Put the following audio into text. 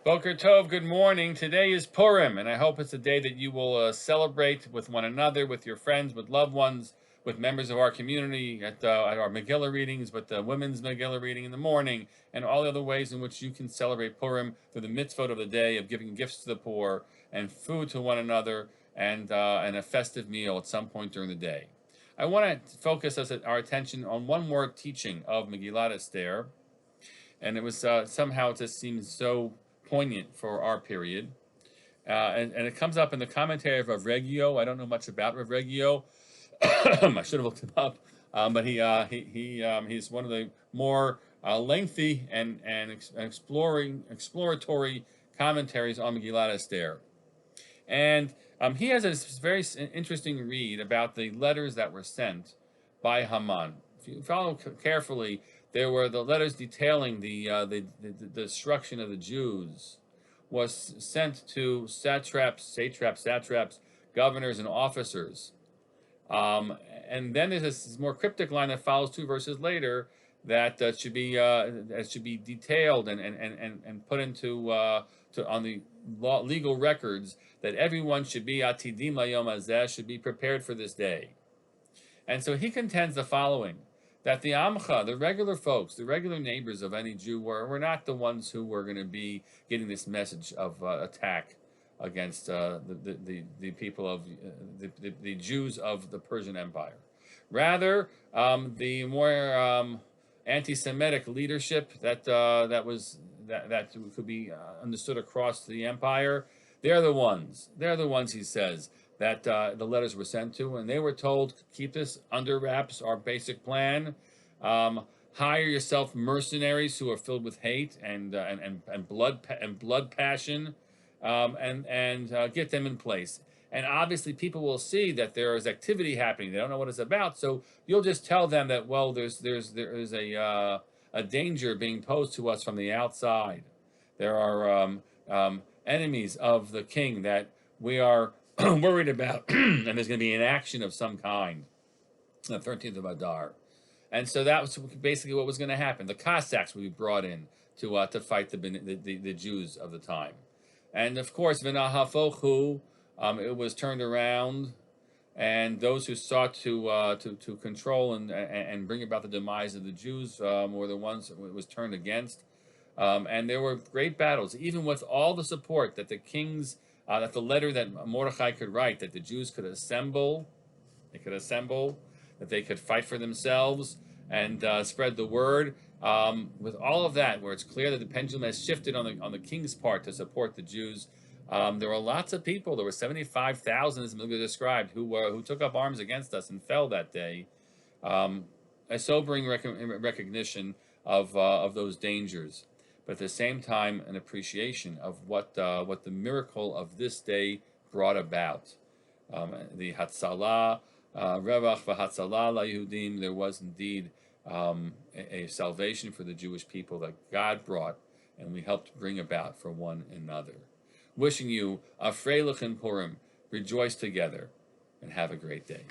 Boker Tov, good morning. Today is Purim, and I hope it's a day that you will celebrate with one another, with your friends, with loved ones, with members of our community at our Megillah readings, with the women's Megillah reading in the morning, and all the other ways in which you can celebrate Purim through the mitzvot of the day of giving gifts to the poor and food to one another and a festive meal at some point during the day. I want to focus our attention on one more teaching of Megillat Esther, and it was somehow it just seems so poignant for our period. And it comes up in the commentary of Rav Reggio. I don't know much about Rav Reggio. I should have looked him up, but he's one of the more lengthy and exploratory commentaries on Megillat Esther. And he has a very interesting read about the letters that were sent by Haman. If you follow carefully, there were the letters detailing the destruction of the Jews was sent to satraps, governors, and officers. And then there's this more cryptic line that follows two verses later that should be detailed and put into on the legal records that everyone should be atidim layom hazeh, should be prepared for this day. And so he contends the following: that the Amcha, the regular folks, the regular neighbors of any Jew, were not the ones who were going to be getting this message of attack against the people of the Jews of the Persian Empire. Rather, the more anti-Semitic leadership that could be understood across the empire, they're the ones. They're the ones, he says, that the letters were sent to, and they were told, keep this under wraps. Our basic plan: hire yourself mercenaries who are filled with hate and blood passion, and get them in place. And obviously, people will see that there is activity happening. They don't know what it's about, so you'll just tell them that, well, there is a danger being posed to us from the outside. There are enemies of the king that we are worried about, and there's going to be an action of some kind on the 13th of Adar. And so that was basically what was going to happen. The Cossacks would be brought in to fight the Jews of the time. And of course, V'nahafochu, it was turned around, and those who sought to control and bring about the demise of the Jews were the ones it was turned against. And there were great battles, even with all the support that the kings, that the letter that Mordechai could write, that the Jews could assemble, that they could fight for themselves and spread the word. With all of that, where it's clear that the pendulum has shifted on the king's part to support the Jews, there were lots of people. There were 75,000, as Megillah described, who took up arms against us and fell that day. A sobering recognition of those dangers, but at the same time, an appreciation of what the miracle of this day brought about. The Hatzalah, Revach v'Hatzalah LaYehudim, there was indeed a salvation for the Jewish people that God brought, and we helped bring about for one another. Wishing you a Freilich and Purim, rejoice together, and have a great day.